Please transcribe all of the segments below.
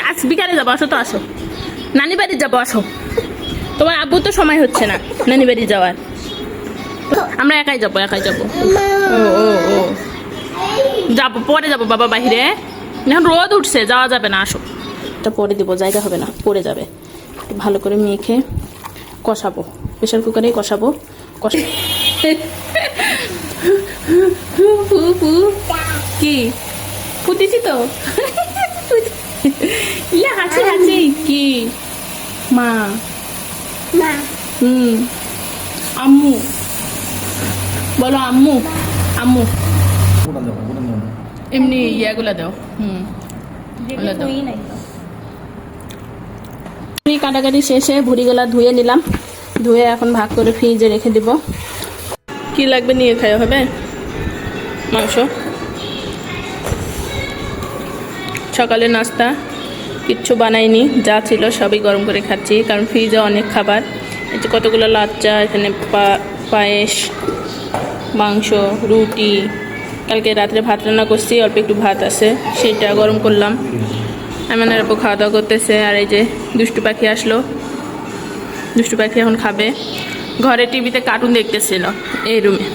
আজ বিকালে যাবো, আসো তো আসো। নানি বাড়ি যাবো, আসো। তোমার আব্বু তো সময় হচ্ছে না নানি বাড়ি যাওয়ার। আমরা একাই যাবো, একাই যাবো। ও ও ও যাবো, পরে যাবো বাবা বাহিরে। এখন রোদ উঠছে, যাওয়া যাবে না, আসো। এটা পরে দেবো, জায়গা হবে না, পড়ে যাবে। একটু ভালো করে মেখে কষাবো, প্রেশার কুকারেই কষাবো। কি পুতিছি তো? ইয়া হাসি হাসি কি মা? আম্মু বলো, আম্মু আম্মু। এমনি ইয়াগুলা দাও। কাটাকাটি শেষে ভুড়িগুলা ধুয়ে নিলাম, ধুয়ে এখন ভাগ করে ফ্রিজে রেখে দিব। কি লাগবে নিয়ে খাওয়া হবে। মাংস, সকালে নাস্তা কিচ্ছু বানাইনি, যা ছিল সবই গরম করে খাচ্ছি, কারণ ফ্রিজে অনেক খাবার। এই যে কতগুলো লাচ্চা, এখানে পায়েস, মাংস, রুটি। কালকে রাত্রে ভাত রান্না করছি, অল্প একটু ভাত আছে, সেটা গরম করলাম। এমনের উপর খাওয়া দাওয়া করতেছে। আর এই যে দুষ্টু পাখি আসলো, দুষ্টু পাখি এখন খাবে। ঘরে টিভিতে কার্টুন দেখতেছিল এই রুমে।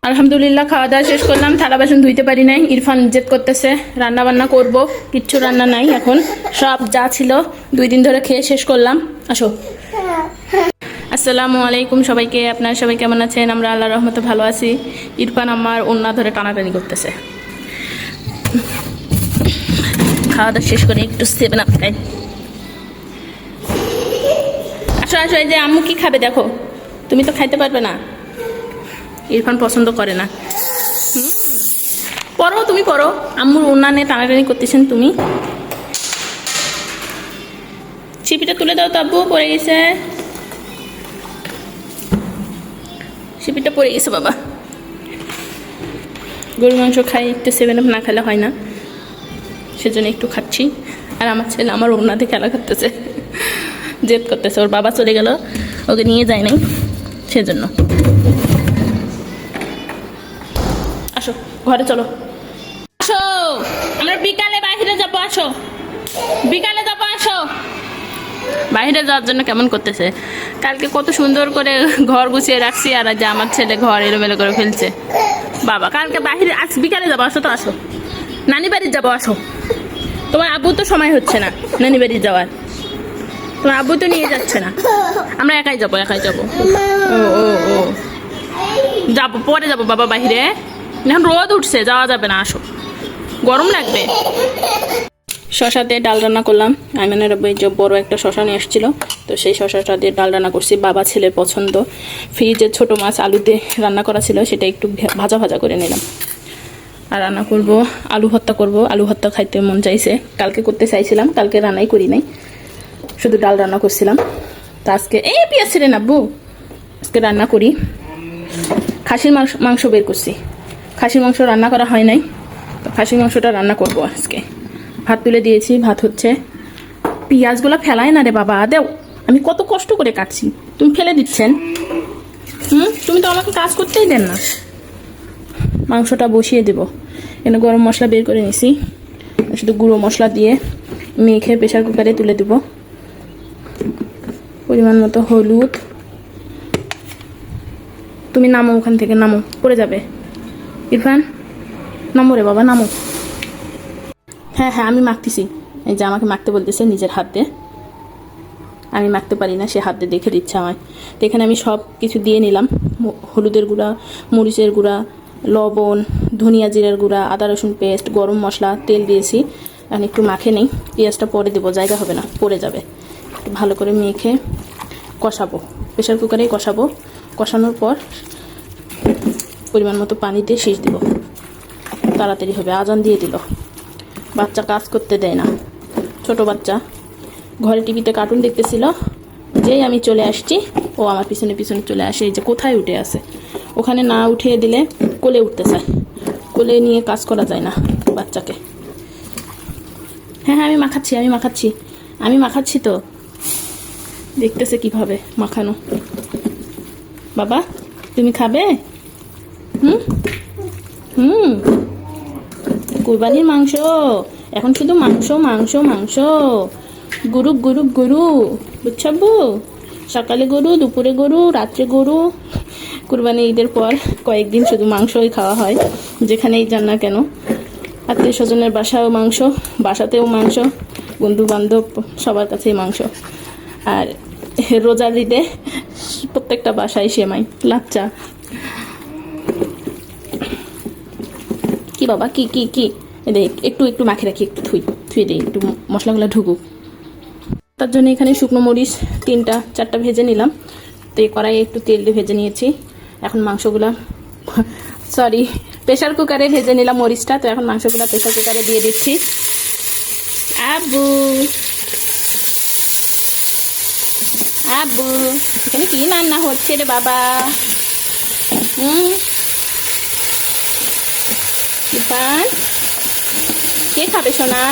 আলহামদুলিল্লাহ খাওয়া দাওয়া শেষ করলাম, থালা বাসন ধুইতে পারি নাই। ইরফান জেদ করতেছে রান্না বান্না করব, কিচ্ছু রান্না নাই এখন, সব যা ছিল 2 দিন ধরে খেয়ে শেষ করলাম। আসো। আসসালামু আলাইকুম সবাইকে, আপনারা সবাই কেমন আছেন? আমরা আল্লাহর রহমতে ভালো আছি। ইরফান আমার ওন্না ধরে টানাটানি করতেছে। খাওয়া দাওয়া শেষ করে একটু 7 আপ খাই। আসো আসো, এই যে আম্মু কি খাবে দেখো, তুমি তো খাইতে পারবে না। ইরফান পছন্দ করে না। পড়ো, তুমি পড়ো। আম্মুর ওন্না নিয়ে টানাটানি করতেছেন তুমি। ছিপিটা তুলে দাও তো আব্বু, পড়ে গেছে। ছিপিটা পড়ে গেছে বাবা। গরু মাংস খাই, একটু 7 আপ না খেলে হয় না, সেজন্য একটু খাচ্ছি। আর আমার ছেলে আমার ওন্নাতে খেলা করতেছে, জেদ করতেছে। ওর বাবা চলে গেল, ওকে নিয়ে যায় নাই, সেজন্য। আসো ঘরে চলো, আসো। আমরা বিকালে বাইরে যাবো, আসো। বিকালে যাবো, আসো। বাইরে যাওয়ার জন্য কেমন করতেছে। কালকে কত সুন্দর করে ঘর গুছিয়ে রাখছি, আর আজ আমার ছেলে ঘর এলোমেলো করে ফেলছে। বাবা কালকে বাইরে, আজ বিকালে যাবো, আসো তো আসো। নানি বাড়ি যাবো, আসো। তোমার আব্বু তো সময় হচ্ছে না নানি বাড়ি যাওয়ার, তোমার আব্বু তো নিয়ে যাচ্ছে না। আমরা একাই যাবো, একাই যাবো। ও ও ও যাবো, পরে যাবো বাবা বাহিরে। এখন রোদ উঠছে, যাওয়া যাবে না, আসো, গরম লাগবে। শশাতে ডাল রান্না করলাম। আইমানের যে বড় একটা শশা নিয়ে এসেছিল, তো সেই শশাটা দিয়ে ডাল রান্না করছি। বাবা ছেলের পছন্দ। ফ্রিজের ছোট মাছ আলুতে রান্না করা ছিল, সেটা একটু ভাজা ভাজা করে নিলাম। আর রান্না করব আলু ভর্তা করব। আলু ভর্তা খাইতে মন চাইছে, কালকে করতে চাইছিলাম, কালকে রান্নাই করি নাই, শুধু ডাল রান্না করছিলাম। তা আজকে এই পেঁয়াজ ছেড়ে নাববো, আজকে রান্না করি। খাসির মাংস বের করছি, খাসির মাংস রান্না করা হয় নাই, তো খাসির মাংসটা রান্না করব আজকে। ভাত তুলে দিয়েছি, ভাত হচ্ছে। পেঁয়াজগুলো ফেলায় না রে বাবা, দেও। আমি কত কষ্ট করে কাটছি, তুমি ফেলে দিচ্ছেন। তুমি তো আমাকে কাজ করতেই দেন না। মাংসটা বসিয়ে দেব। এখানে গরম মশলা বের করে নিছি, শুধু গুঁড়ো মশলা দিয়ে মেখে প্রেশার কুকারে তুলে দেব। পরিমাণ মতো হলুদ। তুমি নামো ওখান থেকে, নামো, পড়ে যাবে। ইরফান নামো রে বাবা, নামো। হ্যাঁ হ্যাঁ আমি মাখতেছি, এই যে আমাকে মাখতে বলতেছে নিজের হাত দিয়ে। আমি মাখতে পারি না, সে হাত দিয়ে দেখে দিচ্ছে আমায়। তো এখানে আমি সব কিছু দিয়ে নিলাম। হলুদের গুঁড়া, মরিচের গুঁড়া, লবণ, ধনিয়া জিরার গুঁড়া, আদা রসুন পেস্ট, গরম মশলা, তেল দিয়েছি। এখন একটু মাখে নেই, পেঁয়াজটা পরে দেবো, জায়গা হবে না, পড়ে যাবে। একটু ভালো করে মেখে কষাবো, প্রেশার কুকারেই কষাবো। কষানোর পর পরিমাণ মতো পানি দিয়ে সেচ দিব, তাড়াতাড়ি হবে। আজান দিয়ে দিল, বাচ্চা কাজ করতে দেয় না, ছোট বাচ্চা। ঘরে টিভিতে কার্টুন দেখতেছিল, যেই আমি চলে আসছি ও আমার পিছনে পিছনে চলে আসে। এই যে কোথায় উঠে আসে, ওখানে না উঠিয়ে দিলে কোলে উঠতে চায়, কোলে নিয়ে কাজ করা যায় না বাচ্চাকে। হ্যাঁ হ্যাঁ আমি মাখাচ্ছি, আমি মাখাচ্ছি, আমি মাখাচ্ছি তো। দেখতেছে কিভাবে মাখানো। বাবা তুমি খাবে? কুরবানির মাংস এখন শুধু মাংস মাংস মাংস, গরু গরু গরু, বুঝছাবু? সকালে গরু, দুপুরে গরু, রাত্রে গরু। কুরবানি ঈদের পর কয়েকদিন শুধু মাংসই খাওয়া হয়, যেখানেই যান না কেন। আত্মীয় স্বজনের বাসায়ও মাংস, বাসাতেও মাংস, বন্ধু বান্ধব সবার কাছেই মাংস। আর রোজার ঈদে প্রত্যেকটা বাসায় সেমাই, লাচ্চা। কি বাবা, কি কি কি দেখ, একটু একটু মাখে রাখি, একটু থুই দিই, একটু মশলাগুলো ঢুকুক। তার জন্য এখানে শুকনো মরিচ 3-4টা ভেজে নিলাম। তো এই কড়াইয়ে একটু তেল দিয়ে ভেজে নিয়েছি। এখন মাংসগুলা সরি প্রেশার কুকারে ভেজে নিলাম মরিচটা। তো এখন মাংসগুলো প্রেশার কুকারে দিয়ে দিচ্ছি। আব্বু আব্বু, এখানে কি রান্না হচ্ছে রে বাবা? ইরফান, কে খাবে সোনা?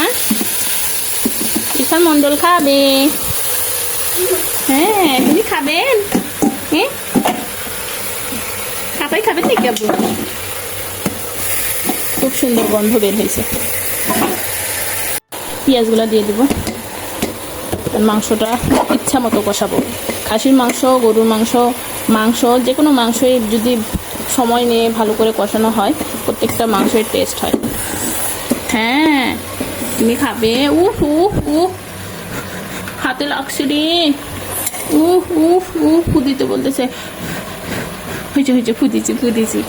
ইরফান মন্ডল খাবে। হ্যাঁ, তুমি খাবেন? হ্যাঁ, খাবাই খাবেন নাকি আব্বু? খুব সুন্দর গন্ধ বের হয়েছে। পেঁয়াজগুলো দিয়ে দেবো। মাংসটা ইচ্ছা মতো কষাবো। খাসির মাংস, গরুর মাংস, মাংস যে কোনো মাংসই যদি সময় নিয়ে ভালো করে কষানো হয়, প্রত্যেকটা মাংসের টেস্ট হয়। হ্যাঁ, তুমি খাবে? উফ উফ উফ, হাতে লাগছে রে। উফ উফ উফ, ফুদিতে বলতেছে। হয়েছে হয়েছে, ফুদিছি।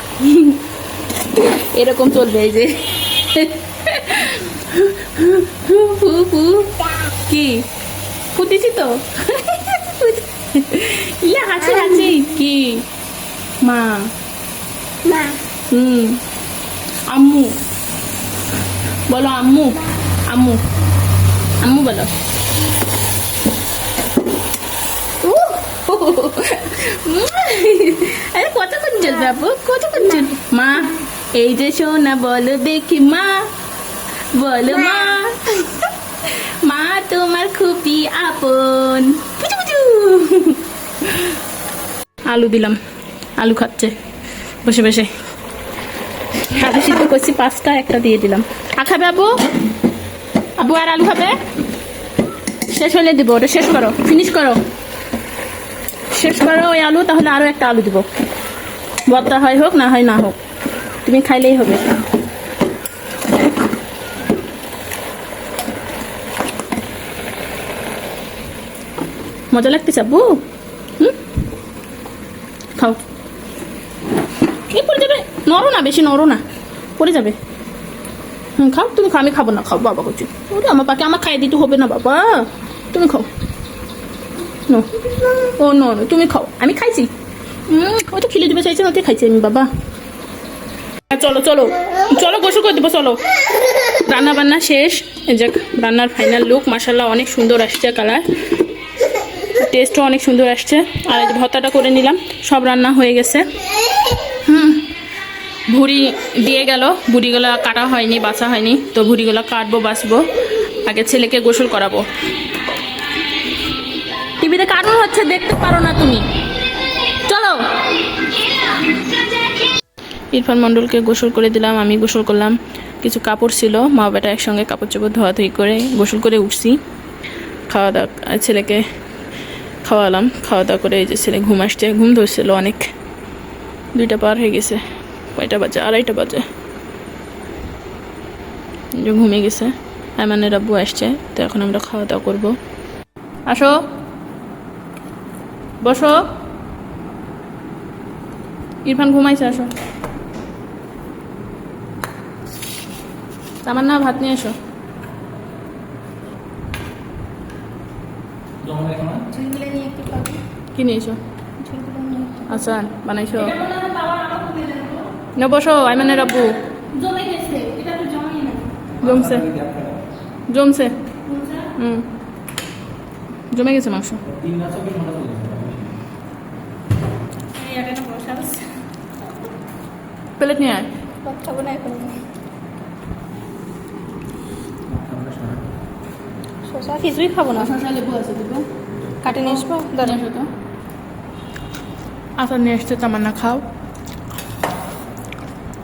এরকম চলবে এই যে কি ফুটেছি তো। ইয়া হাসি হাসি কি মা? আম্মু বলো, আম্মু আম্মু আম্মু বলো। আরে কতক্ষণ চলবে আপু, কতক্ষণ চলবে? মা, এই যে সোনা বলো দেখি মা, বলো মা। মা তোমার খুবই আপন। আলু দিলাম, আলু খাচ্ছে বসে বসে। আলু সিদ্ধ করছি 5টা, একটা দিয়ে দিলাম। খাবে আবু? আবু আর আলু খাবে? শেষ হলে দিব, ওটা শেষ করো, ফিনিশ করো, শেষ করো ওই আলু। তাহলে আরো একটা আলু দিব, ভর্তা হয় হোক না হয় না হোক, তুমি খাইলেই হবে। মজা লাগতেছে আব্বু? খাও। কি পড়ে যাবে? নড়ো না, বেশি নড়ো না, পড়ে যাবে। খাও, তুমি খাও। আমি খাবো না, খাও বাবা করছি। ওরে আমার পাকে আমার খাইয়ে দিতে হবে না বাবা, তুমি খাও। নো ও নো, তুমি খাও, আমি খাইছি। ওই তো খিলে দিবে চাইছে, ওতে খাইছি আমি বাবা। চলো চলো চলো, গোসল করে দেবো, চলো। রান্না বান্না শেষ, যাক রান্নার ফাইনাল লুক। মাশাআল্লাহ অনেক সুন্দর আসছে কালার, টেস্টও অনেক সুন্দর আসছে। আর এই ভর্তাটা করে নিলাম, সব রান্না হয়ে গেছে। ভুড়ি দিয়ে গেল, ভুড়িগুলো কাটা হয়নি, বাছা হয়নি, তো ভুড়িগুলো কাটবো, বাছবো। আগে ছেলেকে গোসল করাবো। টিভিতে কার্টুন হচ্ছে, দেখতে পারো না তুমি, চলো। ইরফান মন্ডলকে গোসল করে দিলাম, আমি গোসল করলাম। কিছু কাপড় ছিল, মা বেটা একসঙ্গে কাপড় চোপড় ধোয়াধুয়ি করে গোসল করে উঠছি। খাওয়া দাওয়া, ছেলেকে খাওয়ালাম। খাওয়া দাওয়া করে এই যে ছেলে ঘুম আসছে, ঘুম ধরছিল অনেক। 2টা পার হয়ে গেছে, কয়টা বাজে? 2:30 বাজে। ঘুমিয়ে গেছে। আয়মানের আব্বু আসছে, তো এখন আমরা খাওয়া দাওয়া করবো। আসো, বসো। ইরফান ঘুমাইছে, আসো। তামান্না ভাত নিয়ে এসো। কি নিয়েছো? আচ্ছা, বানাইছো না? বসো। আয়মানের আব্বু জমছে, জমছে। জমে গেছে মাংস। প্লেট নিয়ে আয়। শসা কিছুই খাবো না। শসা লেবু আছে, দেবো। কাটে নিয়ে আসবো, দাঁড়ান। তো আচার নিয়ে এসছে, তামান্না খাও,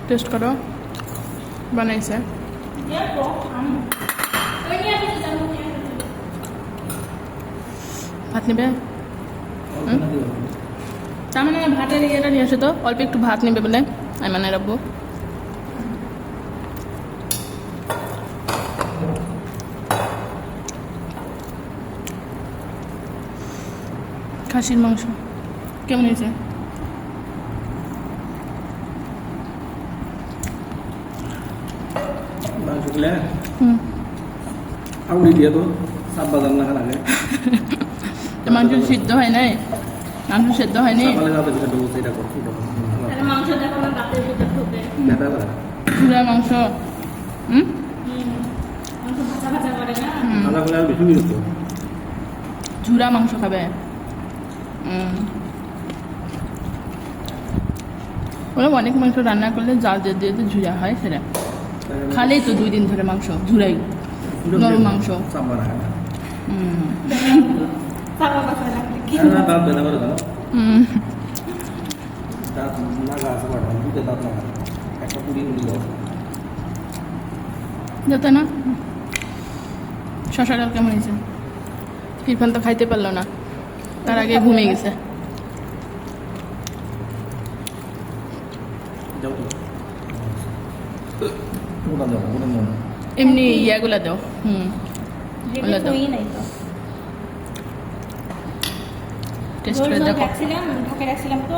টেস্ট করো, বানাইছে। ভাত নেবে? তার মানে ভাতের ইয়েটা নিয়ে আসো তো, অল্প একটু ভাত নেবে বলে আইমানের আব্বু। খাসির মাংস কেমন হয়েছে? মাংসগুলো হুম, আউড়ি দিয়ে তো সাত বাজার না লাগে মাংস সিদ্ধ হয় নাই? মাংস সেদ্ধ হয়নি? সকালে যাতে যেটা দেবো সেটা করছি মাংস দেখো না দাঁতের ভিতর ঢুকে। দেখা যায় চূড়া মাংস। হুম, আলাদা করে আর বেশি মিলত ঝুরা মাংস খাবে? ওরা অনেক মাংস রান্না করলে জাল দিয়ে দিয়ে ঝুরা হয়, সেটা খালেই তো 2 দিন ধরে মাংস ঝুরাই, নরম মাংস। সাম্বার হয় না হুম, দাঁত বেদা করে দাও হুম, দাঁত লাগা আছে বাড়া দুটো দাঁত লাগা একটা পুরি উড়ি দাও যাতে না। শশা ডাল কেমন হয়েছে? ইরফান তো খাইতে পারলো না, তার আগে ঘুমিয়ে গেছে। যাও তো ওটা দাও ওটা মনে এমনি ইয়াগুলা দাও। হুম, ওগুলা দাও, টেস্ট করে দেখো। ঢাকা রাখছিলাম তো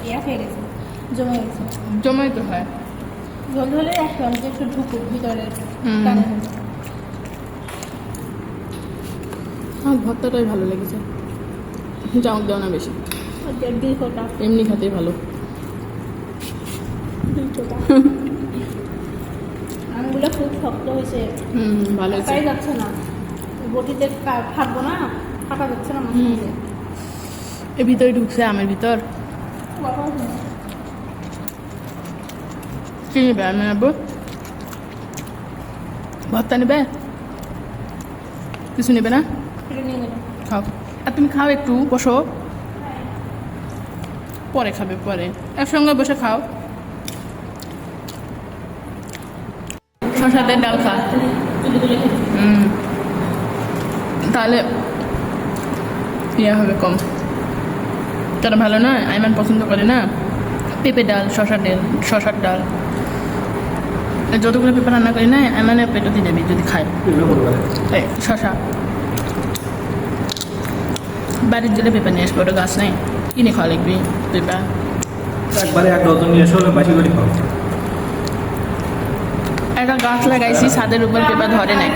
ইয়া হয়ে গেছে, জমে গেছে। জমাই তো হয়। জল ধরে রাখলাম যে একটু ঢুকুক ভিতরে হুম। টানে ঢুকুক। আমার ভর্তাটাই ভালো লেগেছে, চামচ দেওয়া না বেশি, আর 1.5 কোটা এমনি খেতেই ভালো। 2 কোটা আমগুলো খুব শক্ত হয়েছে, হুম, ভালো হয়েছে। কাটাই যাচ্ছে না, বটিতে ফাটবো না, কাটা যাচ্ছে না মাঝে হুম। মাঝে। এর ভিতরে ঢুকছে আমের ভিতর। কি নেবে আমি আব্বু? ভর্তা নেবে? কিছু নেবে না? এটা নিয়ে গেলাম। খাও, আর তুমি খাও, একটু বসো, পরে খাবে, পরে একসঙ্গে বসে খাও। শশাদের ডাল খা। হুম, তাহলে ইয়ে হবে কম। তারা ভালো না, আইমান পছন্দ করে না পেঁপে ডাল, শশার ডাল। যতগুলো পেঁপে রান্না করি না, আইমানের পেটও দিয়ে দেবে যদি খায়। এই শশা বাড়ির দিলে পেঁপে নিয়ে আসবো, ওটা গাছ নাই, কিনে খাওয়া লাগবে পেঁপা। একবারে এক ডজন নিয়ে এসে বাসি করে খাও একটা গাছ লাগাইছি, ছাদের উপর পেঁপা ধরে নাই।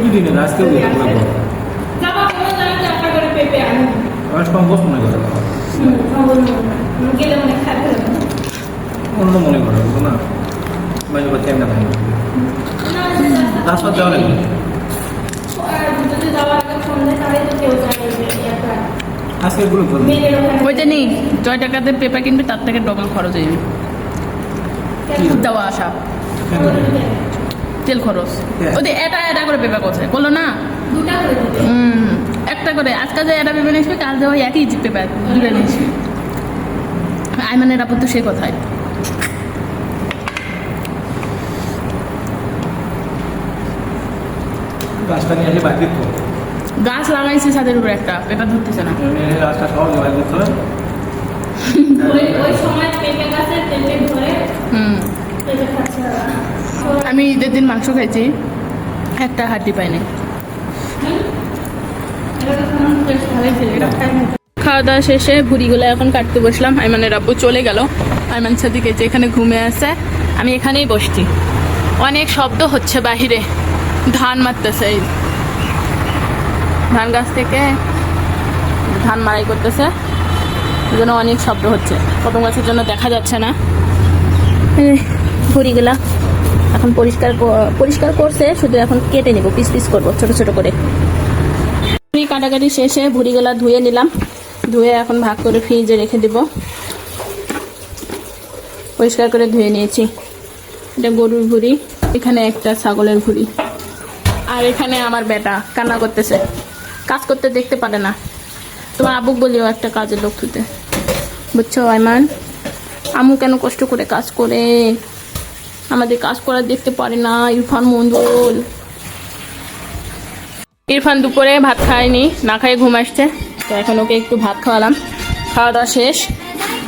দুদিনে আজকেও আমার সম্ভব মনে করে অন্য মনে করে না মানে কেমন থাকে রাস্তা দেওয়া লাগবে আজকে গুলো ওই যে নেই, 6 টাকাতে পেঁপা কিনবে, তার থেকে ডবল খরচ হয়ে যাবে দেওয়া আসা, তেল খরচ। ওই যে এটা করে পেঁপা করছে, করলো না? একটা করে আজকে যে এটা পেঁপে নিয়ে আসবে, কাল যে ওই একই পেঁপা দূরে নিয়ে আসবে। আইমানের আপত্তি তো সে কথায়। গাছটা নিয়ে আসে বাকি তো গাছ লাগাইছি ছাদের উপরে, একটা পেঁপা ধরতেছে না। রাস্তা সহজ লাগাই দিতে হবে ওই সময় পেঁপে গাছে পেঁপে ধরে হুম, পেঁপে খাচ্ছে ওরা। আমি ঈদের দিন মাংস খাইছি, একটা হাড্ডি পাইনি। খাওয়া দাওয়া শেষে ভুড়িগুলো এখন কাটতে বসলাম। আইমানের আব্বু চলে গেল, আইমান সাদিকে যে এখানে ঘুমে আছে, আমি এখানেই বসছি। অনেক শব্দ হচ্ছে বাহিরে, ধান মারতেছে, এই ধান গাছ থেকে ধান মারাই করতেছে, এই জন্য অনেক শব্দ হচ্ছে। কদম গাছের জন্য দেখা যাচ্ছে না। ভুড়িগুলা এখন পরিষ্কার করছে, শুধু এখন কেটে নেব, পিস পিস করবো ছোট ছোট করে। ভুড়ি কাটাকাটি শেষে ভুড়িগুলা ধুয়ে নিলাম, ধুয়ে এখন ভাগ করে ফ্রিজে রেখে দিব। পরিষ্কার করে ধুয়ে নিয়েছি। এটা গরুর ভুড়ি, এখানে একটা ছাগলের ভুড়ি, আর এখানে আমার বেটা কান্না করতেছে, কাজ করতে দেখতে পারে না। তোমার আব্বুক বলিও একটা কাজের লোক থুতে, বুঝছো আইমান? আম্মু কেন কষ্ট করে কাজ করে, আমাদের কাজ করা দেখতে পারে না। ইরফান মন্ডল ইরফান দুপুরে ভাত খায়নি, না খাইয়ে ঘুম আসছে, তো এখন ওকে একটু ভাত খাওয়ালাম। খাওয়া দাওয়া শেষ।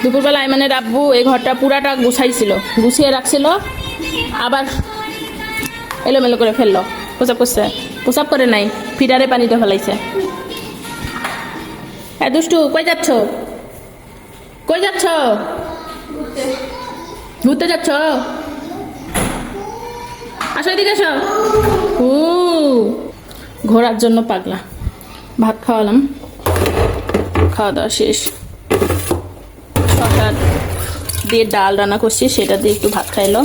দুপুরবেলা আইমানের আব্বু এই ঘরটা পুরাটা গুছাইছিল, গুছিয়ে রাখছিল, আবার এলোমেলো করে ফেললো। প্রসাব করছে, প্রসাব করে নাই, ফিডারে পানিতে ফেলাইছে। হ্যাঁ দুষ্টু, কই যাচ্ছ? কই যাচ্ছ? ঘুরতে যাচ্ছ? আসো এদিকে আসো। ঘোরার জন্য পাগলা। ভাত খাওয়ালাম, খাওয়া দাওয়া শেষ। শসা দিয়ে ডাল রান্না করছি, সেটা দিয়ে একটু ভাত খাইলো।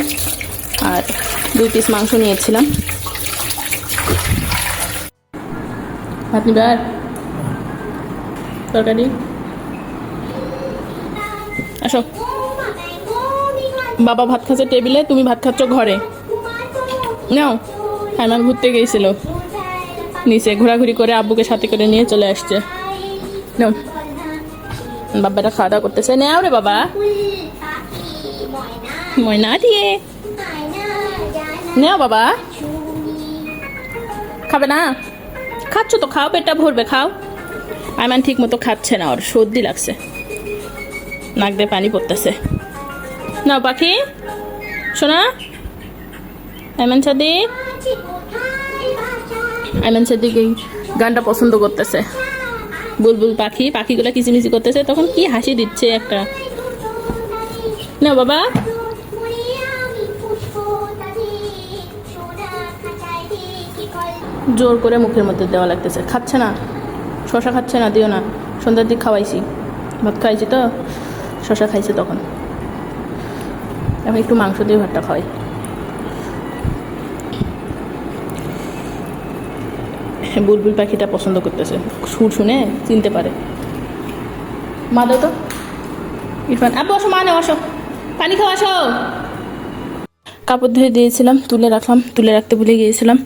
আর 2 পিস মাংস নিয়েছিলাম। ভাত নিবে আর তরকারি? আসো। বাবা ভাত খাচ্ছে টেবিলে, তুমি ভাত খাচ্ছ ঘরে। নাও। হাইমান ঘুরতে গিয়েছিল নিচে, ঘোরাঘুরি করে আব্বুকে সাথে করে নিয়ে চলে আসছে। নাও, বাবাটা খাওয়া দাওয়া করতেছে। নাও রে বাবা, ময়না দিয়ে নাও বাবা। খাবে না? খাচ্ছ তো খাও, পেটটা ভরবে, খাও। আইমান ঠিক মতো খাচ্ছে না, ওর সর্দি লাগছে, নাক দিয়ে পানি পড়তেছে। নাও পাখি, শোনা। আইমান সাদিক, আইমান সাদিক এই গানটা পছন্দ করতেছে। বুলবুল পাখি, পাখিগুলো কিচিমিচি করতেছে, তখন কি হাসি দিচ্ছে একটা। নাও বাবা। জোর করে মুখের মধ্যে দেওয়া লাগতেছে, খাচ্ছে না। শশা খাচ্ছে না, দিও না। সন্ধ্যার দিক খাওয়াইছি, ভাত খাইছি তো, শশা খাইছে তখন। এখন একটু মাংস দিয়ে ভাতটা খাওয়াই। বুলবুল পাখিটা পছন্দ করতেছে, সুর শুনে চিনতে পারে। মা দাও তো। ইরফান আব্বু আসো, মা নেও, আসো পানি খাও, আসো। কাপড় ধুয়ে দিয়েছিলাম, তুলে রাখলাম, তুলে রাখতে ভুলে গিয়েছিলাম,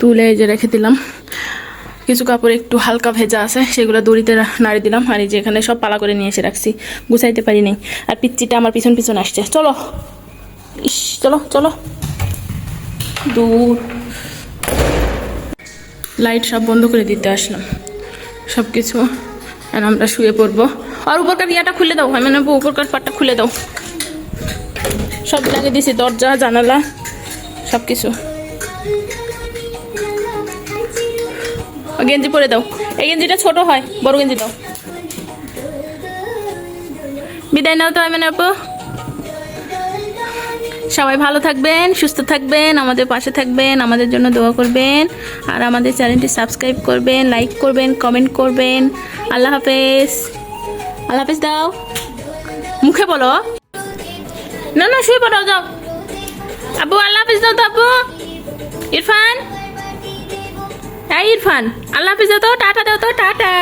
তুলে এই যে রেখে দিলাম। কিছু কাপড় একটু হালকা ভেজা আছে, সেগুলো দড়িতে নাড়ি দিলাম। আর এই যে এখানে সব পালা করে নিয়ে এসে রাখছি, গুছাইতে পারি নাই। আর পিচ্চিটা আমার পিছন পিছন আসছে। চলো, ইস চলো চলো, দূর। লাইট সব বন্ধ করে দিতে আসলাম, সব কিছু। আর আমরা শুয়ে পড়বো। আর উপরকার ইয়াটা খুলে দাও, মানে উপরকার পাটটা খুলে দাও। সব লাগিয়ে দিছি, দরজা জানালা সব কিছু। গেঞ্জি পরে দাও, এই গেঞ্জিটা ছোট হয়, বড় গেঞ্জি দাও। বিদায় নাও তো মানে আপু। সবাই ভালো থাকবেন, সুস্থ থাকবেন, আমাদের পাশে থাকবেন, আমাদের জন্য দোয়া করবেন। আর আমাদের চ্যানেলটি সাবস্ক্রাইব করবেন, লাইক করবেন, কমেন্ট করবেন। আল্লাহ হাফেজ। আল্লাহ হাফেজ দাও, মুখে বলো। না না, শুয়ে পড়াও, যাও। আব্বু আল্লাহ হাফেজ দাও তো আব্বু। ইরফান, এই ইরফান, আল্লাহ হাফেজ দাও তো, টাটা দাও তো, টাটা।